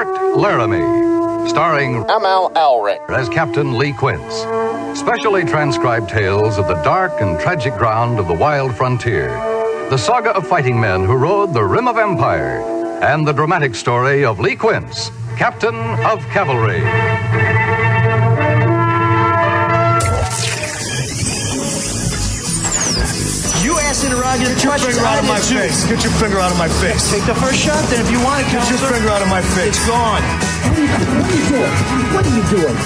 Fort Laramie, starring ML Elric as Captain Lee Quince. Specially transcribed tales of the dark and tragic ground of the wild frontier. The saga of fighting men who rode the rim of empire. And the dramatic story of Lee Quince, Captain of Cavalry. You asked interrogative Get your finger out of my face. Get your finger out of my face. Take the first shot, then, if you want to. Get your finger out of my face. It's gone. What are you doing?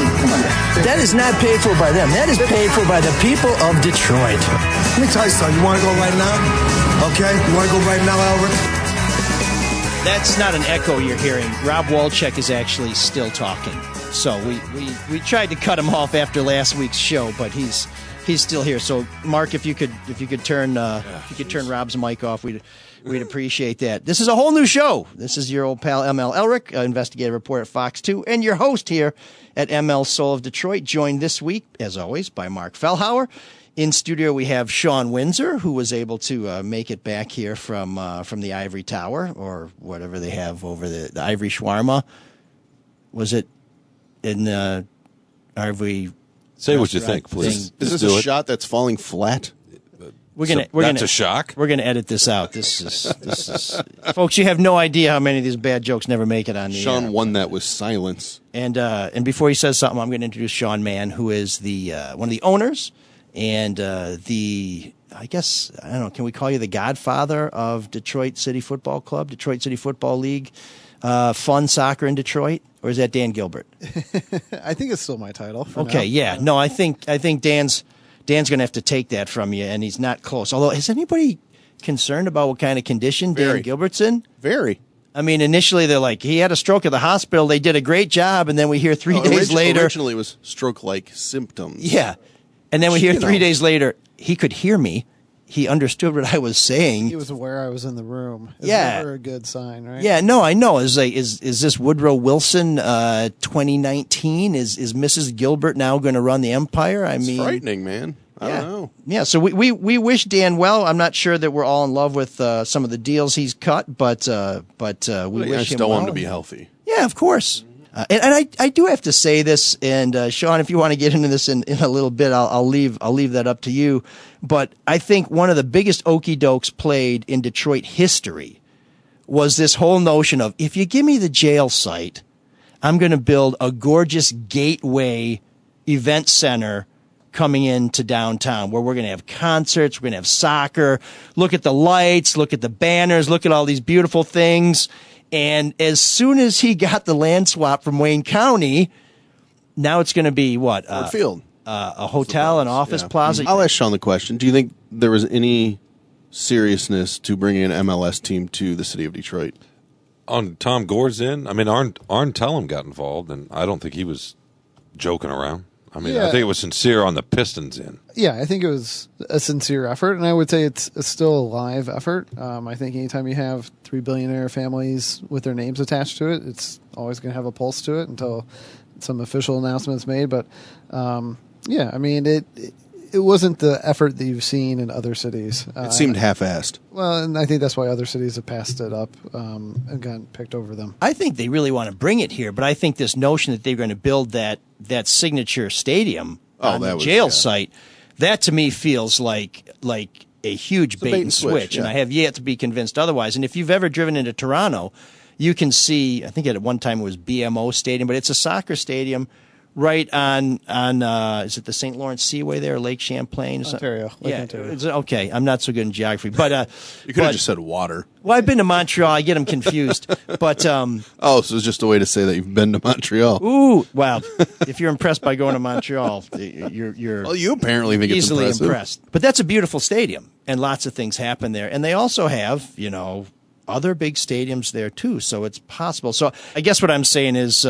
That is not paid for by them. That is paid for by the people of Detroit. Let me tell you something. You want to go right now? Okay? You want to go right now, Albert? That's not an echo you're hearing. Rob Walchek is actually still talking. So we tried to cut him off after last week's show, but he's still here. So Mark, if you could turn Rob's mic off, we'd appreciate that. This is a whole new show. This is your old pal ML Elric, investigative reporter at Fox 2, and your host here at ML Soul of Detroit, joined this week, as always, by Mark Fellhauer. In studio, we have Sean Windsor, who was able to make it back here from the Ivory Tower, or whatever they have over the Ivory Shawarma. Was it in the Ivory? Say what you think, please. Is this a shot that's falling flat? That's a shock. We're gonna edit this out. This is folks. You have no idea how many of these bad jokes never make it on the Sean air. won that with silence. And before he says something, I'm going to introduce Sean Mann, who is the one of the owners. And I guess, I don't know, can we call you the godfather of Detroit City Football Club, Detroit City Futbol League, fun soccer in Detroit? Or is that Dan Gilbert? I think it's still my title. Okay, now. yeah. No, I think Dan's going to have to take that from you, and he's not close. Although, is anybody concerned about what kind of condition Dan Gilbert's in? Very. I mean, initially they're like, he had a stroke at the hospital. They did a great job, and then we hear 3 days later. Originally it was stroke-like symptoms. Yeah. And then we hear 3 days later, he could hear me. He understood what I was saying. He was aware I was in the room. It's yeah. never a good sign, right? Yeah, no, I know. Is this Woodrow Wilson 2019? Is Mrs. Gilbert now going to run the empire? I mean, frightening, man. I don't know. Yeah, so we wish Dan well. I'm not sure that we're all in love with some of the deals he's cut, but we wish him well. I still want him to be healthy. Yeah, of course. And I do have to say this, and Sean, if you want to get into this in a little bit, I'll leave that up to you. But I think one of the biggest okie dokes played in Detroit history was this whole notion of, if you give me the jail site, I'm going to build a gorgeous gateway event center coming into downtown where we're going to have concerts, we're going to have soccer. Look at the lights, look at the banners, look at all these beautiful things. And as soon as he got the land swap from Wayne County, now it's going to be what? Ford Field. A hotel, an office plaza. I'll ask Sean the question. Do you think there was any seriousness to bringing an MLS team to the city of Detroit? On Tom Gore's end? I mean, Arn Tellem got involved, and I don't think he was joking around. I mean, I think it was sincere on the Pistons end. Yeah, I think it was a sincere effort, and I would say it's still a live effort. I think anytime you have 3 billionaire families with their names attached to it, it's always going to have a pulse to it until some official announcement's made. But, yeah, I mean, it wasn't the effort that you've seen in other cities. It seemed half-assed. Well, and I think that's why other cities have passed it up and gotten picked over them. I think they really want to bring it here, but I think this notion that they're going to build that signature stadium on the jail site, that to me feels like a huge bait and switch, and I have yet to be convinced otherwise. And if you've ever driven into Toronto, you can see, I think at one time it was BMO Stadium, but it's a soccer stadium right on is it the St. Lawrence Seaway there, Lake Champlain? Ontario. Ontario. Okay, I'm not so good in geography. But you could have just said water. Well, I've been to Montreal. I get them confused. But so it's just a way to say that you've been to Montreal. Ooh, well, if you're impressed by going to Montreal, you're well, you apparently think easily it's impressed. But that's a beautiful stadium, and lots of things happen there. And they also have, other big stadiums there too, so it's possible. So I guess what I'm saying is,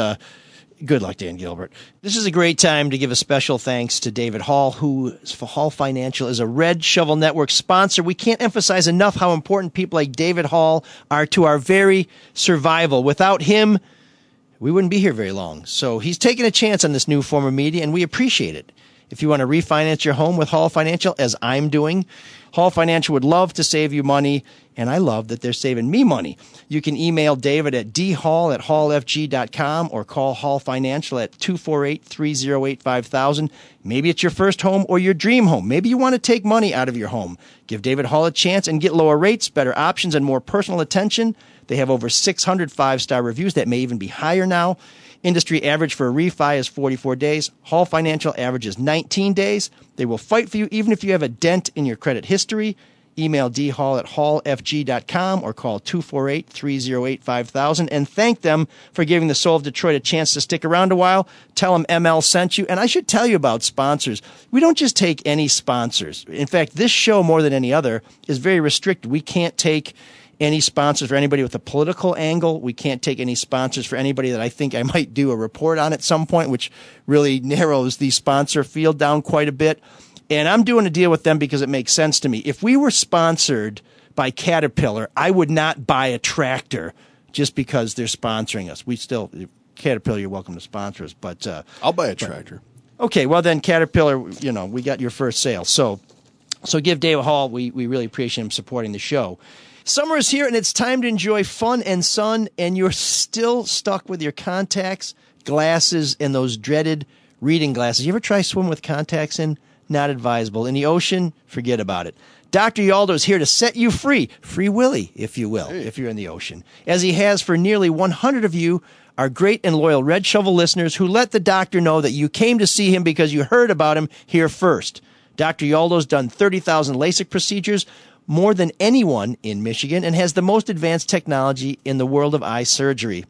good luck, Dan Gilbert. This is a great time to give a special thanks to David Hall, who, Hall Financial, is a Red Shovel Network sponsor. We can't emphasize enough how important people like David Hall are to our very survival. Without him, we wouldn't be here very long. So he's taking a chance on this new form of media, and we appreciate it. If you want to refinance your home with Hall Financial, as I'm doing, Hall Financial would love to save you money and I love that they're saving me money. You can email David at dhall@hallfg.com or call Hall Financial at 248-308-5000. Maybe it's your first home or your dream home. Maybe you want to take money out of your home. Give David Hall a chance and get lower rates, better options, and more personal attention. They have over 600 five-star reviews. That may even be higher now. Industry average for a refi is 44 days. Hall Financial averages 19 days. They will fight for you even if you have a dent in your credit history. Email dhall@hallfg.com or call 248-308-5000 and thank them for giving the Soul of Detroit a chance to stick around a while. Tell them ML sent you. And I should tell you about sponsors. We don't just take any sponsors. In fact, this show, more than any other, is very restricted. We can't take any sponsors for anybody with a political angle. We can't take any sponsors for anybody that I think I might do a report on at some point, which really narrows the sponsor field down quite a bit. And I'm doing a deal with them because it makes sense to me. If we were sponsored by Caterpillar, I would not buy a tractor just because they're sponsoring us. We still, Caterpillar, you're welcome to sponsor us. But I'll buy a tractor. Okay, well then, Caterpillar, we got your first sale. So give David Hall. We really appreciate him supporting the show. Summer is here, and it's time to enjoy fun and sun, and you're still stuck with your contacts, glasses, and those dreaded reading glasses. You ever try swim with contacts in? Not advisable. In the ocean, forget about it. Dr. Yaldo is here to set you free. Free Willy, if you will, if you're in the ocean. As he has for nearly 100 of you, our great and loyal Red Shovel listeners who let the doctor know that you came to see him because you heard about him here first. Dr. Yaldo's done 30,000 LASIK procedures, more than anyone in Michigan, and has the most advanced technology in the world of eye surgery.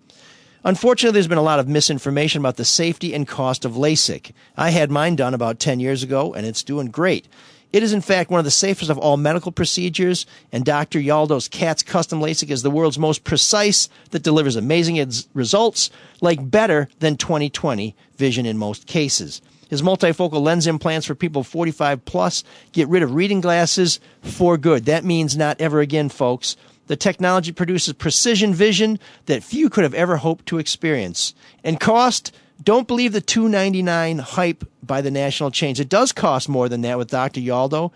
Unfortunately, there's been a lot of misinformation about the safety and cost of LASIK. I had mine done about 10 years ago, and it's doing great. It is, in fact, one of the safest of all medical procedures, and Dr. Yaldo's CATS Custom LASIK is the world's most precise that delivers amazing results, like better than 20/20 vision in most cases. His multifocal lens implants for people 45 plus get rid of reading glasses for good. That means not ever again, folks. The technology produces precision vision that few could have ever hoped to experience. And cost, don't believe the $299 hype by the national chains. It does cost more than that with Dr. Yaldo,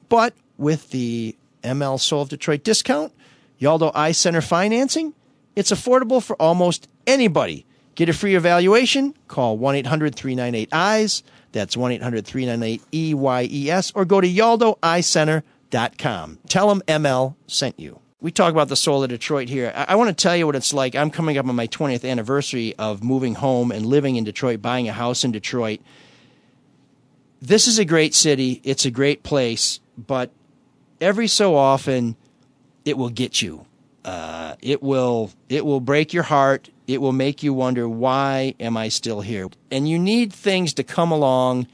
but with the ML Soul of Detroit discount, Yaldo Eye Center financing, it's affordable for almost anybody. Get a free evaluation. Call 1-800-398-EYES. That's 1-800-398-EYES. Or go to yaldoeyecenter.com. Tell them ML sent you. We talk about the Soul of Detroit here. I want to tell you what it's like. I'm coming up on my 20th anniversary of moving home and living in Detroit, buying a house in Detroit. This is a great city. It's a great place. But every so often, it will get you. It will break your heart. It will make you wonder, why am I still here? And you need things to come along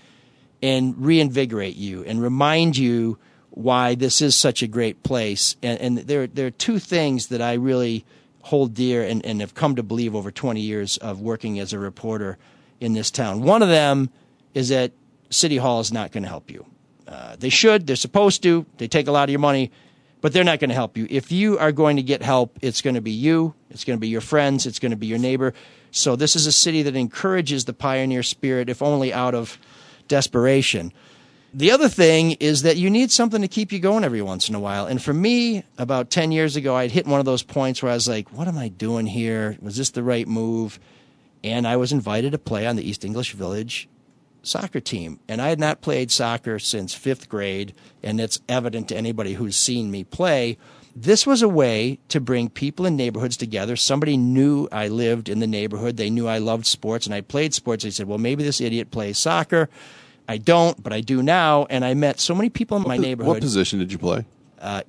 and reinvigorate you and remind you why this is such a great place. And there are two things that I really hold dear and have come to believe over 20 years of working as a reporter in this town. One of them is that City Hall is not going to help you. They should. They're supposed to. They take a lot of your money, but they're not going to help you. If you are going to get help, it's going to be you. It's going to be your friends. It's going to be your neighbor. So this is a city that encourages the pioneer spirit, if only out of desperation. The other thing is that you need something to keep you going every once in a while. And for me, about 10 years ago, I'd hit one of those points where I was like, what am I doing here? Was this the right move? And I was invited to play on the East English Village soccer team. And I had not played soccer since 5th grade, and it's evident to anybody who's seen me play. This was a way to bring people in neighborhoods together. Somebody knew I lived in the neighborhood. They knew I loved sports, and I played sports. They said, well, maybe this idiot plays soccer. I don't, but I do now, and I met so many people in my neighborhood. What position did you play?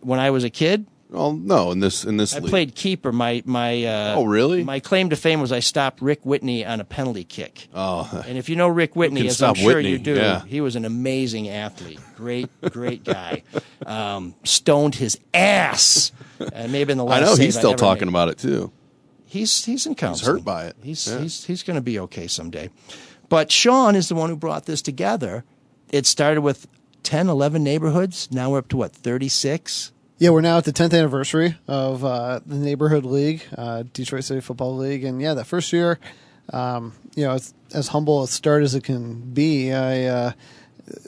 When I was a kid? Oh no, in this I league. played keeper. Oh really? My claim to fame was I stopped Rick Whitney on a penalty kick. Oh, and if you know Rick Whitney, as I'm sure Whitney. You do, yeah. He was an amazing athlete. Great guy. Stoned his ass. Maybe in the last. I know he's save still I ever talking made. about it too. He's in counseling. He's hurt by it. He's going to be okay someday. But Sean is the one who brought this together. It started with 10, 11 neighborhoods. Now we're up to, 36? Yeah, we're now at the 10th anniversary of the Neighborhood League, Detroit City Futbol League. And, yeah, that first year, as humble a start as it can be, I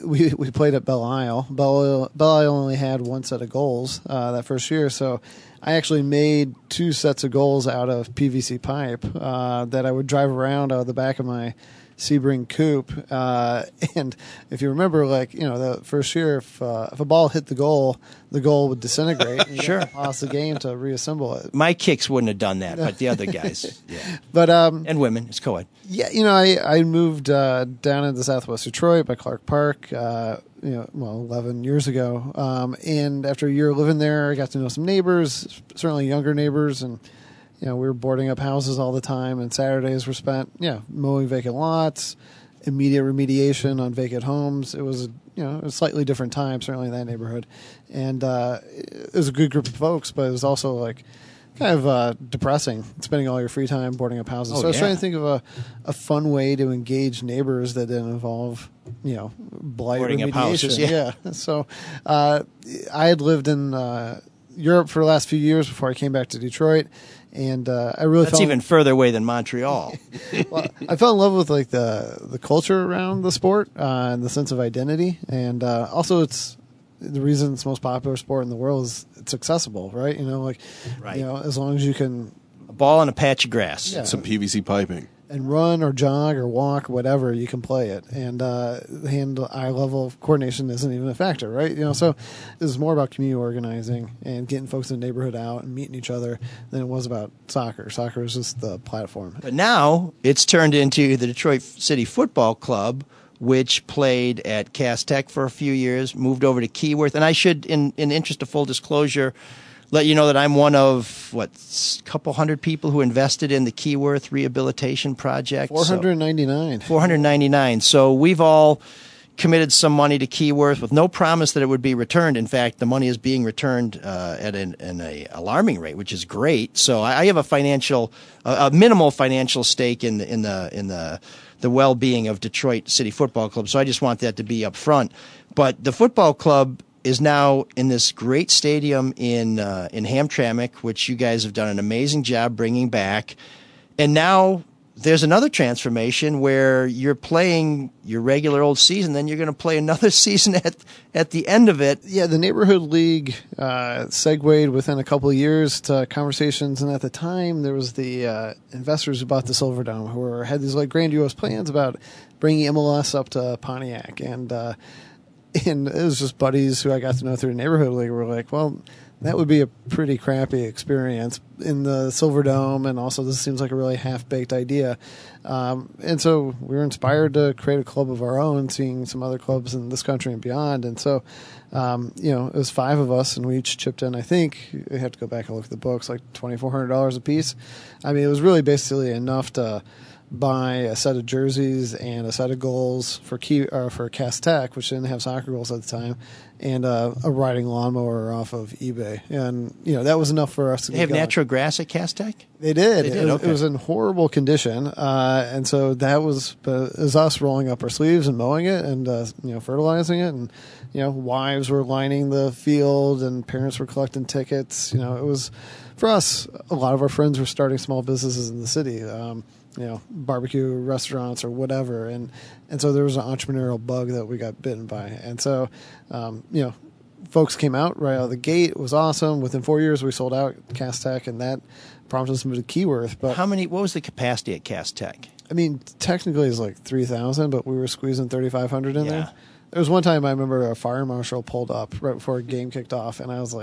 we played at Belle Isle. Belle Isle only had one set of goals that first year, so I actually made 2 sets of goals out of PVC pipe that I would drive around out of the back of my Sebring coupe. And if you remember, the first year, if a ball hit the goal would disintegrate. And Sure. Pause the game to reassemble it. My kicks wouldn't have done that, but the other guys, yeah. But and women, it's co-ed. yeah, I moved down into Southwest Detroit by Clark Park. 11 years ago. And after a year living there, I got to know some neighbors, certainly younger neighbors, and we were boarding up houses all the time. And Saturdays were spent, mowing vacant lots, immediate remediation on vacant homes. It was a slightly different time, certainly in that neighborhood, and it was a good group of folks, but it was also kind of depressing, spending all your free time boarding up houses. So I was trying to think of a fun way to engage neighbors that didn't involve, blight Boarding up remediation. houses, yeah. So I had lived in Europe for the last few years before I came back to Detroit, and I really That's even further away than Montreal. well, I fell in love with the culture around the sport and the sense of identity, and also it's the reason it's the most popular sport in the world is it's accessible, right? Right. As long as you can A ball and a patch of grass. Yeah. Some PVC piping. and run or jog or walk, whatever, you can play it. And hand-eye level coordination isn't even a factor, right? So this is more about community organizing and getting folks in the neighborhood out and meeting each other than it was about soccer. Soccer is just the platform. But now it's turned into the Detroit City Futbol Club, which played at Cass Tech for a few years, moved over to Keyworth. And I should, in the interest of full disclosure, let you know that I'm one of, a couple hundred people who invested in the Keyworth Rehabilitation Project. 499. 499. So we've all committed some money to Keyworth with no promise that it would be returned. In fact, the money is being returned at an alarming rate, which is great. So I have a minimal financial stake in the well-being of Detroit City Futbol Club. So I just want that to be up front. But the football club is now in this great stadium in Hamtramck, which you guys have done an amazing job bringing back. And now there's another transformation where you're playing your regular old season, then you're going to play another season at the end of it. Yeah, the neighborhood league segued within a couple of years to conversations, and at the time there was the investors who bought the Silverdome who had these grandiose plans about bringing MLS up to Pontiac, and it was just buddies who I got to know through the neighborhood league were like, well, that would be a pretty crappy experience in the Silverdome, and also this seems like a really half-baked idea. And so we were inspired to create a club of our own, seeing some other clubs in this country and beyond. And so, it was 5 of us, and we each chipped in, I think, we have to go back and look at the books, $2,400 a piece. I mean, it was really basically enough to buy a set of jerseys and a set of goals for Cass Tech, which didn't have soccer goals at the time, and a riding lawnmower off of eBay. And, that was enough for us to They get have going. natural grass at Cass Tech? They did. They did, It okay. was in horrible condition. And so that was us rolling up our sleeves and mowing it and, fertilizing it. And, wives were lining the field and parents were collecting tickets. It was, for us, a lot of our friends were starting small businesses in the city. Barbecue restaurants or whatever. And so there was an entrepreneurial bug that we got bitten by. And so, folks came out right out of the gate. It was awesome. Within 4 years, we sold out Cass Tech, and that prompted us to move to Keyworth. But What was the capacity at Cass Tech? I mean, technically it's 3,000, but we were squeezing 3,500 in Yeah. there. There was one time I remember a fire marshal pulled up right before a game kicked off, and I was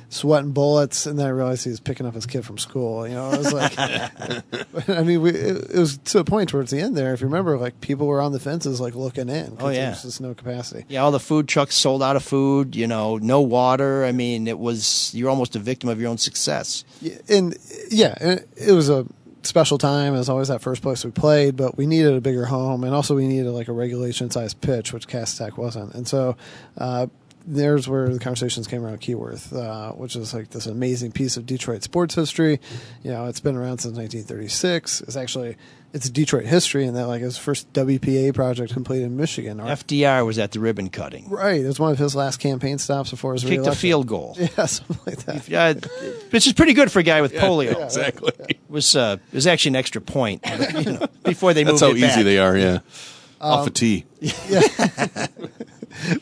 sweating bullets, and then I realized he was picking up his kid from school. I was like, I mean, it was to a point towards the end there. If you remember, people were on the fences, looking in. 'Cause Oh, yeah. there was just no capacity. Yeah, all the food trucks sold out of food, no water. I mean, you're almost a victim of your own success. And it was a special time. It was always that first place we played, but we needed a bigger home, and also we needed a regulation-sized pitch, which Cass Tech wasn't. And so there's where the conversations came around Keyworth, which is this amazing piece of Detroit sports history. It's been around since 1936. It's Detroit history in that it was the first WPA project completed in Michigan. FDR was at the ribbon cutting. Right. It was one of his last campaign stops before his Kicked re-election. a field goal. Yeah, something like that. Which is pretty good for a guy with polio. Yeah, exactly. It was actually an extra point before they moved That's how it back. easy they are, yeah. Off a tee.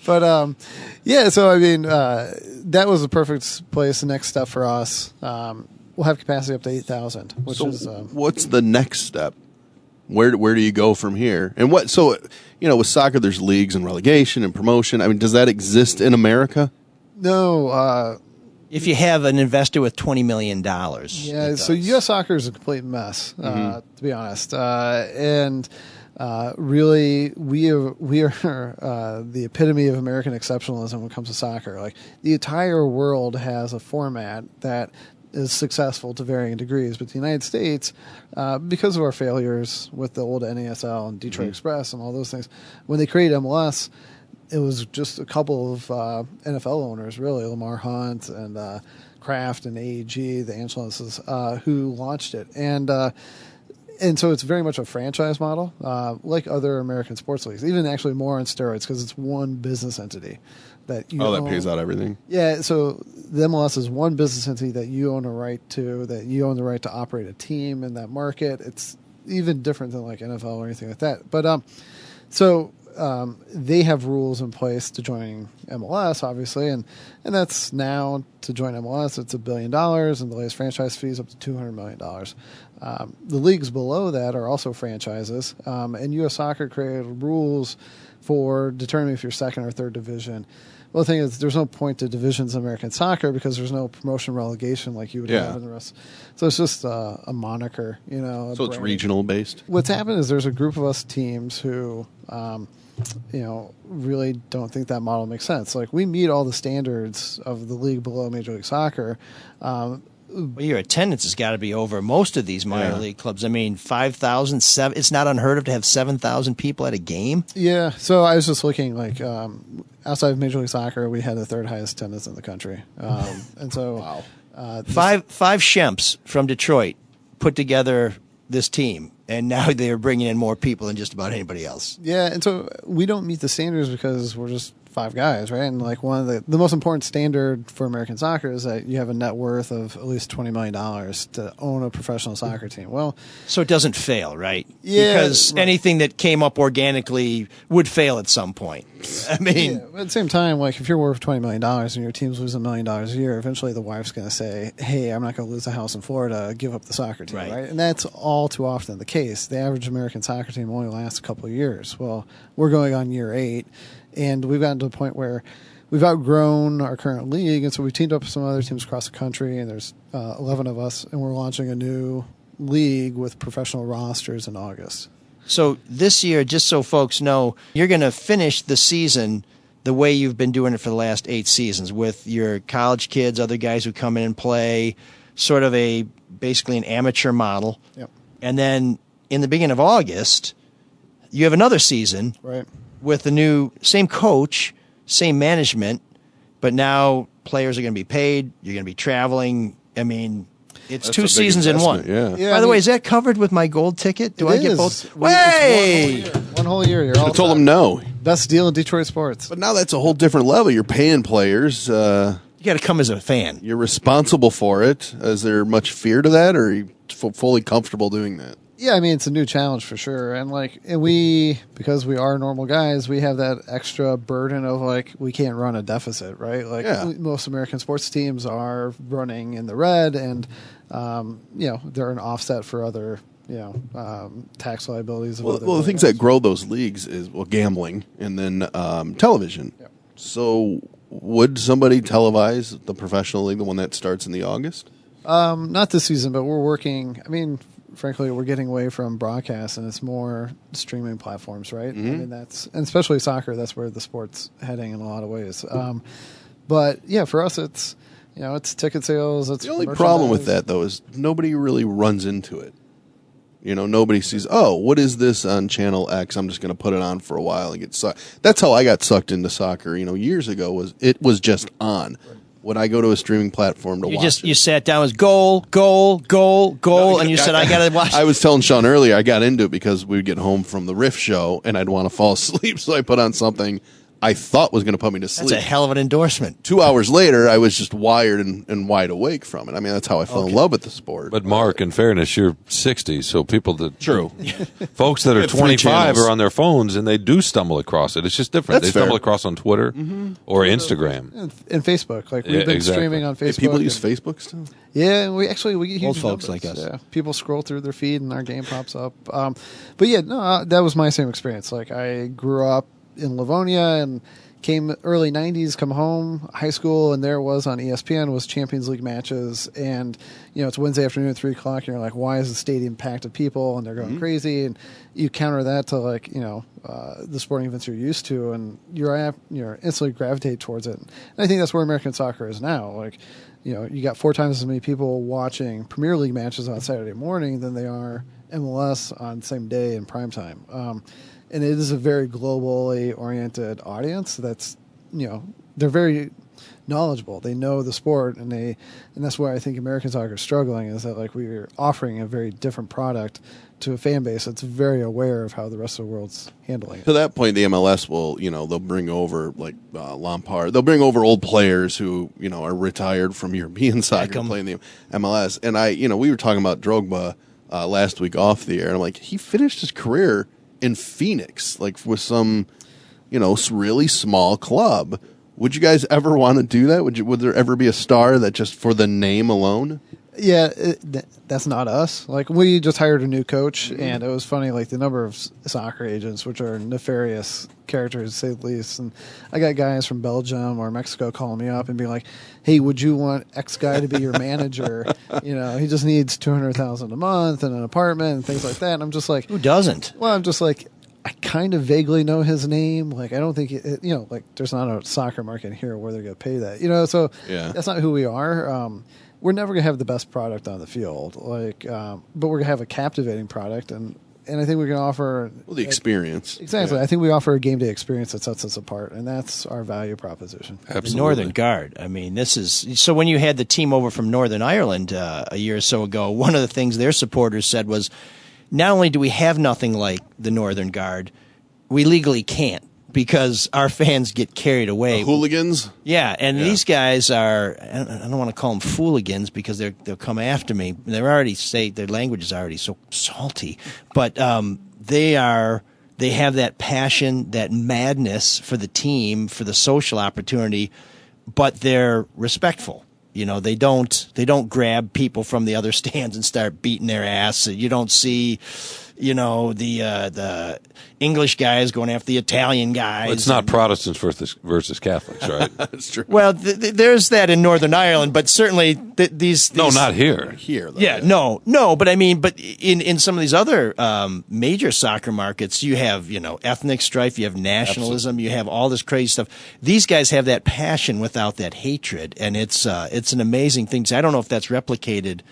But yeah, so I mean, that was the perfect place. The next step for us, we'll have capacity up to 8,000, which is what's the next step? Where do you go from here? And what? So with soccer, there's leagues and relegation and promotion. I mean, does that exist in America? No. If you have an investor with $20 million. Yeah, so U.S. soccer is a complete mess, to be honest. And really, we are the epitome of American exceptionalism when it comes to soccer. Like, the entire world has a format that is successful to varying degrees, but the United States, because of our failures with the old NASL and Detroit Express and all those things, when they created MLS, it was just a couple of NFL owners, really, Lamar Hunt and Kraft and AEG, the Angeloses, who launched it. And so it's very much a franchise model, like other American sports leagues, even actually more on steroids, because it's one business entity that you own. That pays out everything. Yeah, so the MLS is one business entity that you own a right to, that you own the right to operate a team in that market. It's even different than like NFL or anything like that. But they have rules in place to join MLS, obviously, and that's now to join MLS, it's $1 billion, and the latest franchise fees up to $200 million. The leagues below that are also franchises, and U.S. Soccer created rules for determining if you're second or third division. Well, the thing is, there's no point to divisions in American soccer because there's no promotion relegation like you would have in the rest. So it's just a moniker, So it's regional based. What's happened is there's a group of us teams who, really don't think that model makes sense. Like, we meet all the standards of the league below Major League Soccer. Well, your attendance has got to be over most of these minor league clubs. I mean, 5,000, it's not unheard of to have 7,000 people at a game. Yeah, so I was just looking, like, outside of Major League Soccer, we had the third highest attendance in the country. And so... Wow. Five Shemps from Detroit put together this team, and now they're bringing in more people than just about anybody else. Yeah, and so we don't meet the standards because we're just five guys, right? And like, one of the most important standard for American soccer is that you have a net worth of at least $20 million to own a professional soccer team. Well, so it doesn't fail, right? Yeah, because anything that came up organically would fail at some point. I mean, at the same time, like, if you're worth $20 million and your team's losing $1 million a year, eventually the wife's going to say, "Hey, I'm not going to lose a house in Florida, give up the soccer team," right? And that's all too often the case. The average American soccer team only lasts a couple of years. Well, we're going on year 8. And we've gotten to the point where we've outgrown our current league, and so we've teamed up with some other teams across the country, and there's 11 of us, and we're launching a new league with professional rosters in August. So this year, just so folks know, you're going to finish the season the way you've been doing it for the last 8 seasons, with your college kids, other guys who come in and play, sort of basically an amateur model. Yep. And then in the beginning of August, you have another season. Right. With the new, same coach, same management, but now players are going to be paid. You're going to be traveling. I mean, it's That's 2 seasons in one. Yeah. By the way, is that covered with my gold ticket? Do I get both? Hey! One whole year. You're all I told them no. Best deal in Detroit sports. But now that's a whole different level. You're paying players. You got to come as a fan. You're responsible for it. Is there much fear to that, or are you fully comfortable doing that? Yeah, I mean, it's a new challenge for sure. And because we are normal guys, we have that extra burden of, like, we can't run a deficit, right? Like, most American sports teams are running in the red, and, they're an offset for other, tax liabilities. Well, the things that grow those leagues is, gambling and then television. Yeah. So would somebody televise the professional league, the one that starts in the August? Not this season, but we're working. I mean, frankly, we're getting away from broadcast, and it's more streaming platforms, right? Mm-hmm. I mean, and especially soccer, that's where the sport's heading in a lot of ways. But yeah, for us, it's ticket sales. It's the only problem with that, though, is nobody really runs into it. Nobody sees, what is this on Channel X? I'm just going to put it on for a while and get sucked. That's how I got sucked into soccer. Years ago, it was just on. Would I go to a streaming platform to watch it? You sat down as goal, and you said, I got to watch. I was telling Sean earlier, I got into it because we'd get home from the Riff show, and I'd want to fall asleep, so I put on something I thought was going to put me to sleep. That's a hell of an endorsement. 2 hours later, I was just wired and wide awake from it. I mean, that's how I fell in love with the sport. But Mark, in fairness, you're 60, so people that folks that are Three 25 channels. are on their phones and they do stumble across it. It's just different. That's they stumble fair. across on Twitter or Instagram. And Facebook. Like, we've Yeah, been exactly. streaming on Hey, Facebook. people use and- Facebook still? Yeah, we get huge Old folks numbers. like us. Yeah, people scroll through their feed and our game pops up. But yeah, no, that was my same experience. Like, I grew up in Livonia and came early 90s, come home, high school, and there it was on ESPN was Champions League matches. And, it's Wednesday afternoon at 3 o'clock, and you're like, why is the stadium packed with people? And they're going crazy. And you counter that to, like, the sporting events you're used to, and you're instantly gravitate towards it. And I think that's where American soccer is now. Like, you got 4 times as many people watching Premier League matches on Saturday morning than they are MLS on the same day in prime time. And it is a very globally oriented audience. That's, they're very knowledgeable. They know the sport, and that's why I think American soccer is struggling. Is that, like, we're offering a very different product to a fan base that's very aware of how the rest of the world's handling it. To that point, the MLS will, they'll bring over, like, Lampard. They'll bring over old players who, are retired from European soccer Beckham. playing the MLS. And we were talking about Drogba last week off the air, and I'm like, he finished his career in Phoenix, like, with some, really small club. Would you guys ever want to do that? Would there ever be a star that just for the name alone? Yeah, that's not us. Like, we just hired a new coach, and it was funny, like, the number of soccer agents, which are nefarious characters, to say the least. And I got guys from Belgium or Mexico calling me up and being like, hey, would you want X guy to be your manager? He just needs $200,000 a month and an apartment and things like that. And I'm just like, Who doesn't? well, I'm just like, I kind of vaguely know his name. Like, I don't think like, there's not a soccer market here where they're going to pay that. So Yeah. that's not who we are. We're never going to have the best product on the field, like, but we're going to have a captivating product, and I think we can offer The experience. Exactly, Yeah. I think we offer a game day experience that sets us apart, and that's our value proposition. Absolutely. The Northern Guard. I mean, this is so. When you had the team over from Northern Ireland a year or so ago, one of the things their supporters said was, not only do we have nothing like the Northern Guard, we legally can't, because our fans get carried away. Hooligans? Yeah, and these guys are, I don't want to call them fooligans because they'll come after me. They're already their language is already so salty, but they have that passion, that madness for the team, for the social opportunity, but they're respectful. They don't grab people from the other stands and start beating their ass. You don't see, the English guys going after the Italian guys. It's not Protestants versus Catholics, right? That's true. Well, there's that in Northern Ireland, but certainly these. No, not here. Here, though. Yeah, no, but I mean, but in some of these other major soccer markets, you have ethnic strife, you have nationalism, you have all this crazy stuff. These guys have that passion without that hatred, and it's an amazing thing. I don't know if that's replicated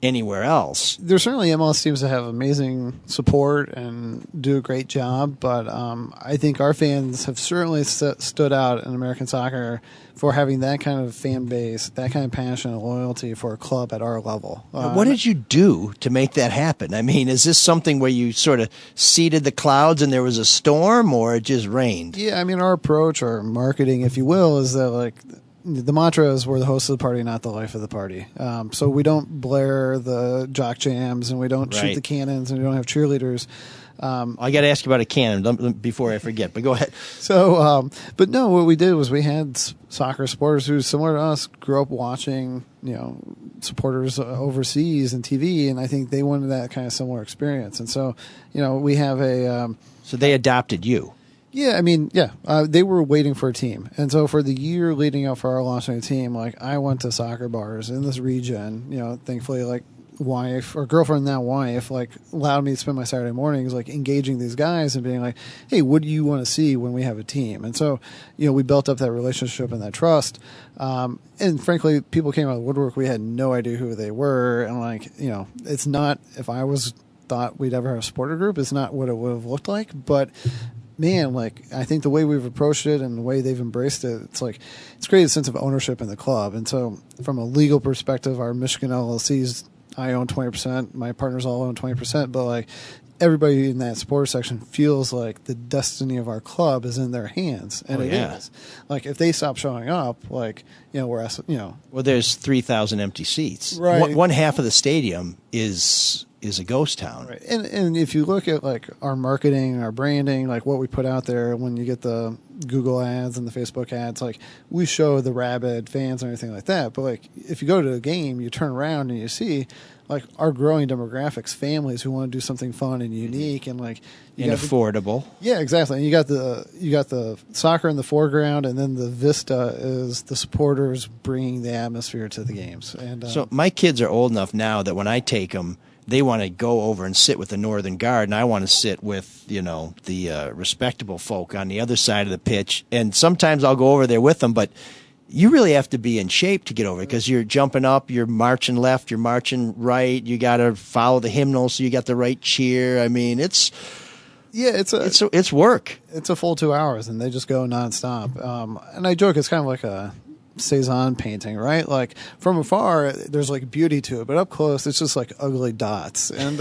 anywhere else. There's certainly MLS teams that have amazing support and do a great job, but I think our fans have certainly stood out in American soccer for having that kind of fan base, that kind of passion and loyalty for a club at our level. What did you do to make that happen? I mean, is this something where you sort of seeded the clouds and there was a storm, or it just rained? Yeah, I mean, our approach, or marketing, if you will, is that, like, the mantra is we're the host of the party, not the life of the party. So we don't blare the jock jams, and we don't shoot Right. the cannons, and we don't have cheerleaders. I got to ask you about a cannon before I forget, but go ahead. So, but no, what we did was we had soccer supporters who, similar to us, grew up watching, supporters overseas and TV, and I think they wanted that kind of similar experience. And so, we have a. So they adopted you. Yeah, I mean, they were waiting for a team. And so for the year leading up for our launching a team, like, I went to soccer bars in this region, thankfully, like, wife or girlfriend, now wife, like, allowed me to spend my Saturday mornings, like, engaging these guys and being like, hey, what do you want to see when we have a team? And so, we built up that relationship and that trust. And frankly, people came out of the woodwork. We had no idea who they were. And, like, it's not, if I thought we'd ever have a supporter group, it's not what it would have looked like. But man, like, I think the way we've approached it and the way they've embraced it, it's created a sense of ownership in the club. And so from a legal perspective, our Michigan LLCs, I own 20%, my partners all own 20%, but, like, everybody in that sports section feels like the destiny of our club is in their hands, and it is. Like if they stop showing up, like we're well, there's 3,000 empty seats. Right. One half of the stadium is a ghost town. Right. And if you look at like our marketing, our branding, like what we put out there, when you get the Google ads and the Facebook ads, like we show the rabid fans and everything like that. But like if you go to a game, you turn around and you see like our growing demographics, families who want to do something fun and unique and like affordable. Yeah, exactly. And you got the soccer in the foreground, and then the vista is the supporters bringing the atmosphere to the games. And so my kids are old enough now that when I take them, they want to go over and sit with the Northern Guard, and I want to sit with, the respectable folk on the other side of the pitch. And sometimes I'll go over there with them, but you really have to be in shape to get over it because you're jumping up, you're marching left, you're marching right, you got to follow the hymnal so you got the right cheer. I mean, it's work. It's a full 2 hours, and they just go nonstop. And I joke it's kind of like a Cezanne painting, right? Like from afar, there's like beauty to it, but up close, it's just like ugly dots. And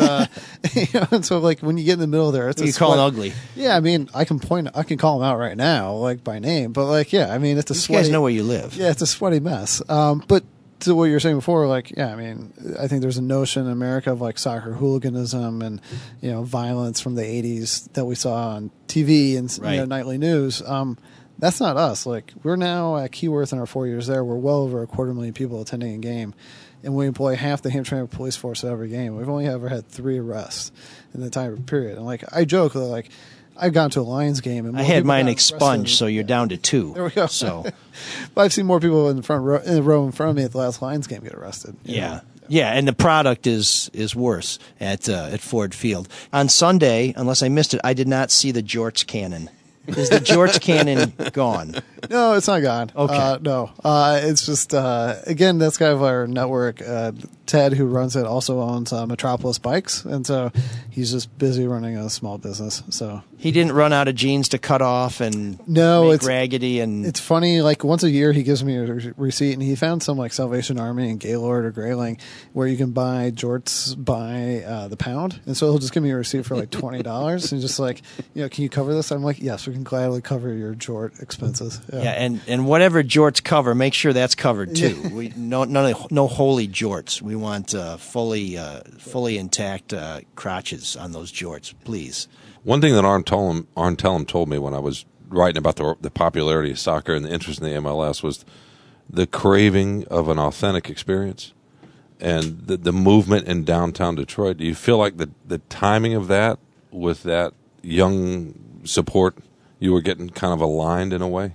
and so like when you get in the middle there, it's you call it ugly. Yeah, I mean, I can call them out right now, like by name, but like I mean, it's a sweaty. You guys know where you live. Yeah, it's a sweaty mess. But to what you were saying before, like I mean, I think there's a notion in America of like soccer hooliganism and violence from the '80s that we saw on TV and nightly news. That's not us. Like we're now at Keyworth in our 4 years there. We're well over 250,000 people attending a game, and we employ half the Hampshire police force at every game. We've only ever had 3 arrests in the entire period. And like I joke that like I've gone to a Lions game and I had mine expunged, so you're down to 2. There we go. So, but I've seen more people in the row in front of me at the last Lions game get arrested. Yeah. Yeah, and the product is worse at Ford Field. On Sunday, unless I missed it, I did not see the Jorts cannon. Is the Jorts cannon gone? No, it's not gone. Okay. No. It's just, again, that's kind of our network. Ted, who runs it, also owns Metropolis Bikes, and so he's just busy running a small business. So he didn't run out of jeans to cut off and make raggedy. And it's funny, like once a year he gives me a receipt, and he found some like Salvation Army in Gaylord or Grayling where you can buy jorts by the pound, and so he'll just give me a receipt for like $20 and just like, can you cover this? I'm like, yes, we can gladly cover your jort expenses. Yeah, and whatever jorts cover, make sure that's covered too. We no holy jorts. We want fully intact crotches on those jorts, please. One thing that Arn Tellem told me when I was writing about the popularity of soccer and the interest in the MLS was the craving of an authentic experience and the movement in downtown Detroit. Do you feel like the timing of that with that young support, you were getting kind of aligned in a way?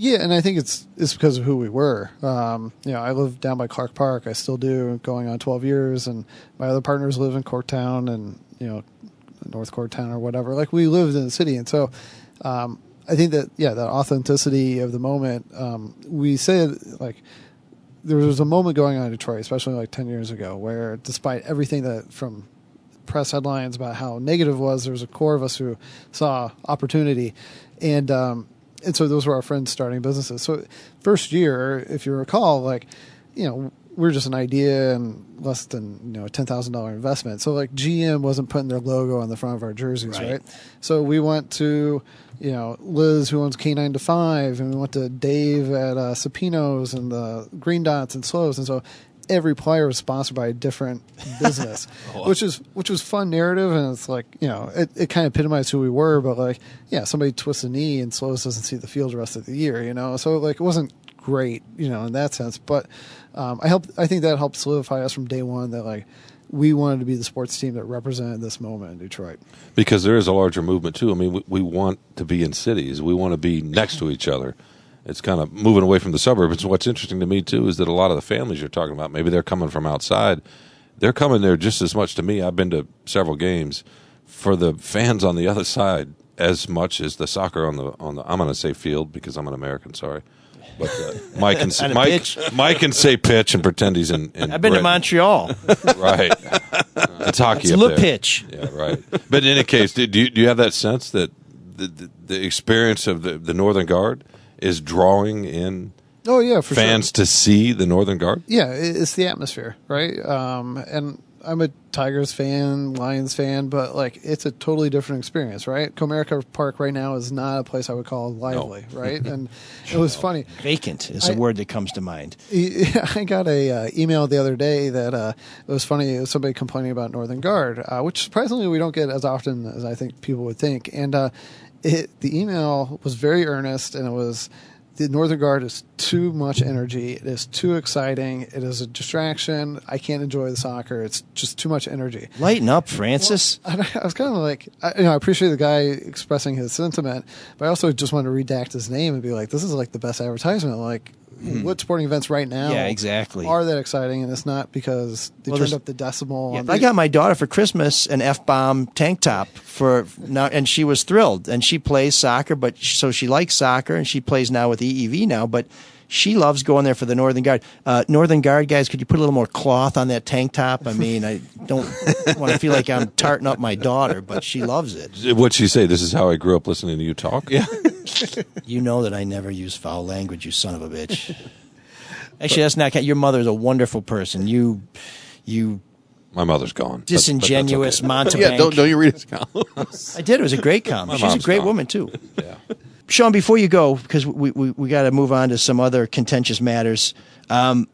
Yeah, and I think it's because of who we were. I live down by Clark Park. I still do, going on 12 years, and my other partners live in Corktown and North Corktown or whatever. Like we lived in the city, and so I think that that authenticity of the moment. We said like there was a moment going on in Detroit, especially like 10 years ago, where despite everything that from press headlines about how negative it was, there was a core of us who saw opportunity, and so those were our friends starting businesses. So first year, if you recall, like, we're just an idea and less than, a $10,000 investment. So like GM wasn't putting their logo on the front of our jerseys, right? So we went to, Liz, who owns K9 to 5, and we went to Dave at Sapino's and the Green Dots and Slows. And so every player was sponsored by a different business, which was fun narrative, and it's like it kind of epitomized who we were. But like, somebody twists a knee and Slows doesn't see the field the rest of the year, So like it wasn't great, in that sense. But I think that helped solidify us from day one that like we wanted to be the sports team that represented this moment in Detroit. Because there is a larger movement too. I mean, we want to be in cities. We want to be next to each other. It's kind of moving away from the suburbs. What's interesting to me, too, is that a lot of the families you're talking about, maybe they're coming from outside. They're coming there just as much to me. I've been to several games for the fans on the other side as much as the soccer on the I'm going to say field because I'm an American, sorry. But Mike can say pitch and pretend he's in I've been to Montreal. Right. It's hockey it's up Le there. Pitch. Yeah, right. But in any case, do you have that sense that the experience of the Northern Guard is drawing in for fans sure to see the Northern Guard? Yeah, it's the atmosphere, right? And I'm a Tigers fan, Lions fan, but like it's a totally different experience, right? Comerica Park right now is not a place I would call lively, right? And it was funny. Vacant is a word that comes to mind. I got a email the other day that it was funny. It was somebody complaining about Northern Guard, which surprisingly we don't get as often as I think people would think. And the email was very earnest, and it was, the Northern Guard is too much energy. It is too exciting. It is a distraction. I can't enjoy the soccer. It's just too much energy. Lighten up, Francis. Well, I was kind of like, I appreciate the guy expressing his sentiment, but I also just wanted to redact his name and be like, this is like the best advertisement. Like, what sporting events right now are that exciting? And it's not because they turned up the decibel. Yeah, I got my daughter for Christmas an F-bomb tank top for now, and she was thrilled. And she plays soccer, so she likes soccer, and she plays now with EEV now, but she loves going there for the Northern Guard. Northern Guard guys, could you put a little more cloth on that tank top? I mean, I don't want to feel like I'm tarting up my daughter, but she loves it. What'd she say? This is how I grew up listening to you talk? Yeah. You know that I never use foul language, you son of a bitch. Actually, that's not. Your mother is a wonderful person. You. My mother's gone. Disingenuous but mountebank. Yeah, don't you read his column? I did. It was a great column. She's a great woman too. Yeah. Sean, before you go, because we got to move on to some other contentious matters. I,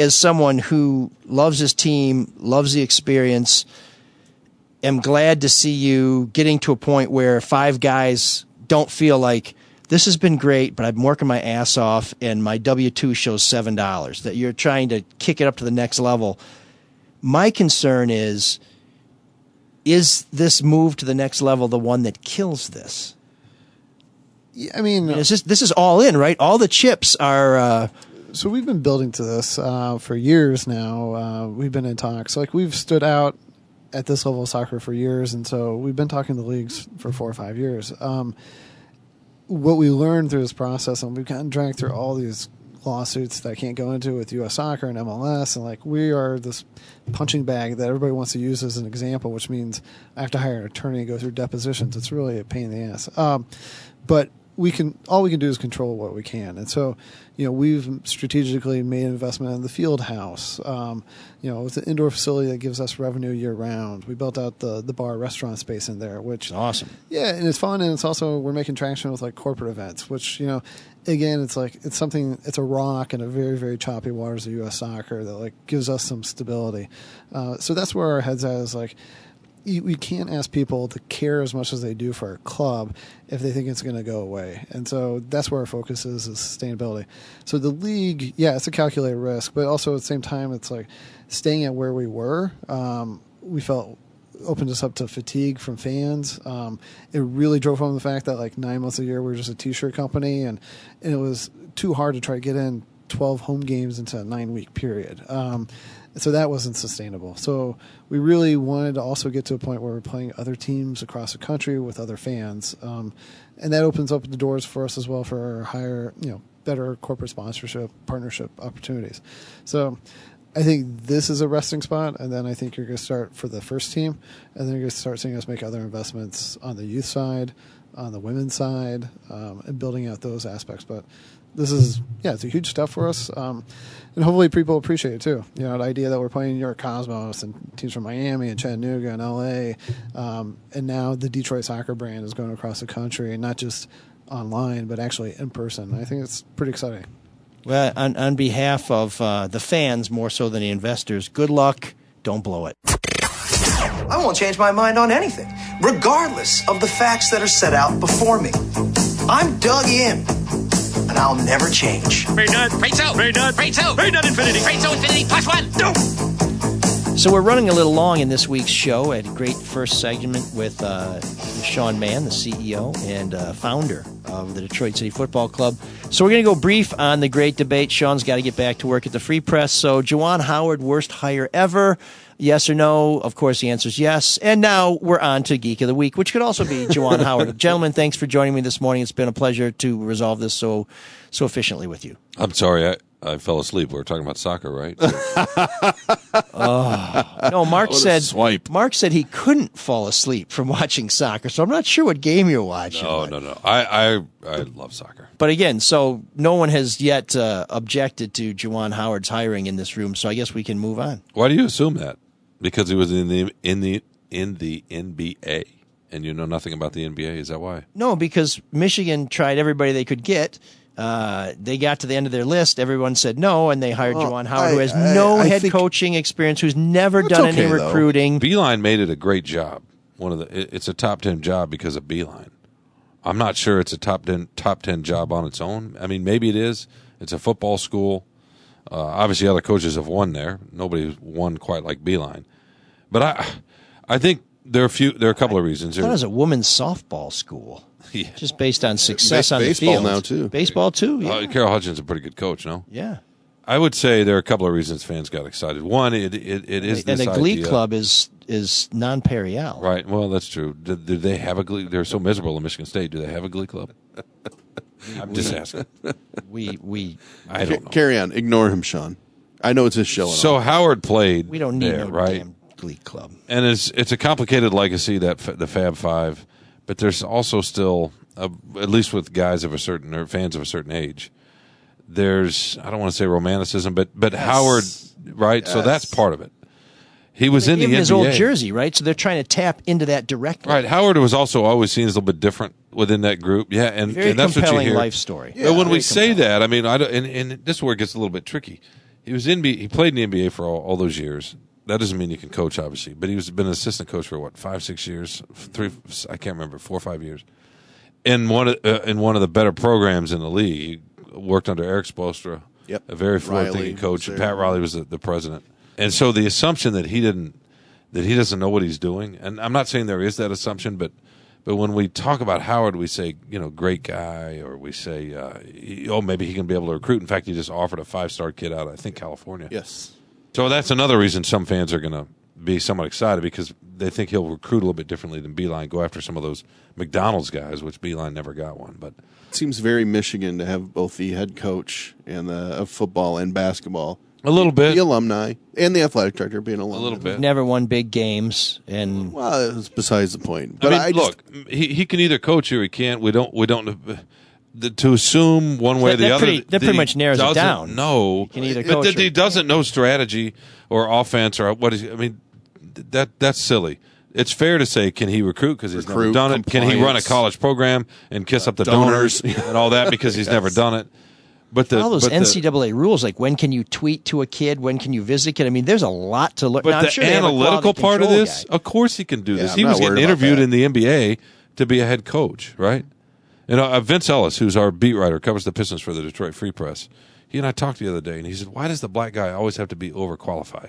as someone who loves his team, loves the experience, am glad to see you getting to a point where five guys don't feel like this has been great, but I'm working my ass off and my W-2 shows $7, that you're trying to kick it up to the next level. My concern is this move to the next level the one that kills this? Yeah, I mean, this is all in, right? All the chips are... So we've been building to this for years now. We've been in talks. Like, we've stood out at this level of soccer for years, and so we've been talking to leagues for 4 or 5 years. What we learned through this process, and we've gotten dragged through all these lawsuits that I can't go into with U.S. Soccer and MLS, and like, we are this punching bag that everybody wants to use as an example, which means I have to hire an attorney and go through depositions. It's really a pain in the ass. But all we can do is control what we can. And so, we've strategically made an investment in the field house. It's an indoor facility that gives us revenue year round. We built out the bar restaurant space in there, which awesome. Yeah. And it's fun. And it's also, we're making traction with like corporate events, which, again, it's like, it's a rock in a very, very choppy waters of U.S. soccer that like gives us some stability. So that's where our head's at, is like, we can't ask people to care as much as they do for our club if they think it's going to go away. And so that's where our focus is sustainability. So the league, it's a calculated risk, but also at the same time, it's like staying at where we were. We felt opened us up to fatigue from fans. It really drove home the fact that like 9 months a year, we were just a t-shirt company, and it was too hard to try to get in 12 home games into a 9-week period. So that wasn't sustainable. So we really wanted to also get to a point where we're playing other teams across the country with other fans. And that opens up the doors for us as well for higher, better corporate sponsorship, partnership opportunities. So I think this is a resting spot, and then I think you're going to start for the first team, and then you're going to start seeing us make other investments on the youth side, on the women's side, and building out those aspects. But this is, it's a huge step for us. And hopefully people appreciate it too. The idea that we're playing New York Cosmos and teams from Miami and Chattanooga and LA. And now the Detroit soccer brand is going across the country, and not just online, but actually in person. I think it's pretty exciting. Well, on behalf of the fans more so than the investors, good luck. Don't blow it. I won't change my mind on anything, regardless of the facts that are set out before me. I'm dug in, and I'll never change. Infinity plus one. No. So we're running a little long in this week's show. I had a great first segment with Sean Mann, the CEO and founder of the Detroit City Futbol Club. So we're going to go brief on the great debate. Sean's got to get back to work at the Free Press. So Juwan Howard, worst hire ever? Yes or no? Of course, the answer is yes. And now we're on to Geek of the Week, which could also be Juwan Howard. Gentlemen, thanks for joining me this morning. It's been a pleasure to resolve this so efficiently with you. I'm sorry, I fell asleep. We were talking about soccer, right? No, Mark said he couldn't fall asleep from watching soccer, so I'm not sure what game you're watching. No. I love soccer. But again, so no one has yet objected to Juwan Howard's hiring in this room, so I guess we can move on. Why do you assume that? Because he was in the NBA, and you know nothing about the NBA. Is that why? No, because Michigan tried everybody they could get. They got to the end of their list. Everyone said no, and they hired Juwan Howard, who has no head coaching experience, who's never done any recruiting. Beeline made it a great job. It's a top 10 job because of Beeline. I'm not sure it's a top 10 job on its own. I mean, maybe it is. It's a football school. Obviously, other coaches have won there. Nobody won quite like Beeline. But I think there are a couple of reasons. That was a women's softball school. Yeah. Just based on success on the baseball field. now, too. Baseball, too? Yeah. Carol Hudgens is a pretty good coach, no? Yeah. I would say there are a couple of reasons fans got excited. One, it is this and the Glee idea. Club is non-Perial. Right. Well, that's true. Do they have a Glee? They're so miserable in Michigan State. Do they have a Glee Club? I'm just asking. I don't know. Carry on. Ignore him, Sean. I know it's his show. So Howard played. We don't need there, no right? damn Glee Club. And it's a complicated legacy, that the Fab Five, but there's also still, at least with guys of a certain or fans of a certain age, there's, I don't want to say romanticism, but yes. Howard, right? Yes. So that's part of it. He was in the NBA. His old jersey, right? So they're trying to tap into that directly. Right. Howard was also always seen as a little bit different within that group. Yeah, and that's what you hear. Life story. Yeah, when we say that, I mean, and this is where it gets a little bit tricky. He played in the NBA for all those years. That doesn't mean you can coach, obviously, but he's been an assistant coach for 5-6 years, I can't remember, 4 or 5 years. In one of the better programs in the league, he worked under Eric Spoelstra, a very forward-thinking coach, and Pat Riley was the president. And so the assumption that he doesn't know what he's doing, and I'm not saying there is that assumption, but when we talk about Howard, we say, great guy, or we say, maybe he can be able to recruit. In fact, he just offered a 5-star kid out of, I think, California. Yes. So that's another reason some fans are going to be somewhat excited, because they think he'll recruit a little bit differently than Beeline, go after some of those McDonald's guys, which Beeline never got one. But it seems very Michigan to have both the head coach and of football and basketball. A little bit. The alumni and the athletic director being alumni. A little bit. Never won big games, and well, it's besides the point. But I mean, look, he can either coach or he can't. We don't. To assume one way or the other. That pretty much narrows it down. No, he can either but coach that he doesn't know strategy or offense or what is. I mean, that's silly. It's fair to say, can he recruit because he's never done it? Can he run a college program and kiss up the donors and all that because he's never done it? But all those NCAA rules, like when can you tweet to a kid, when can you visit a kid? I mean, there's a lot to learn. But now, the I'm sure analytical part of this, of course he can do this. He was getting interviewed in the NBA to be a head coach, right? Vince Ellis, who's our beat writer, covers the Pistons for the Detroit Free Press. He and I talked the other day, and he said, why does the black guy always have to be overqualified?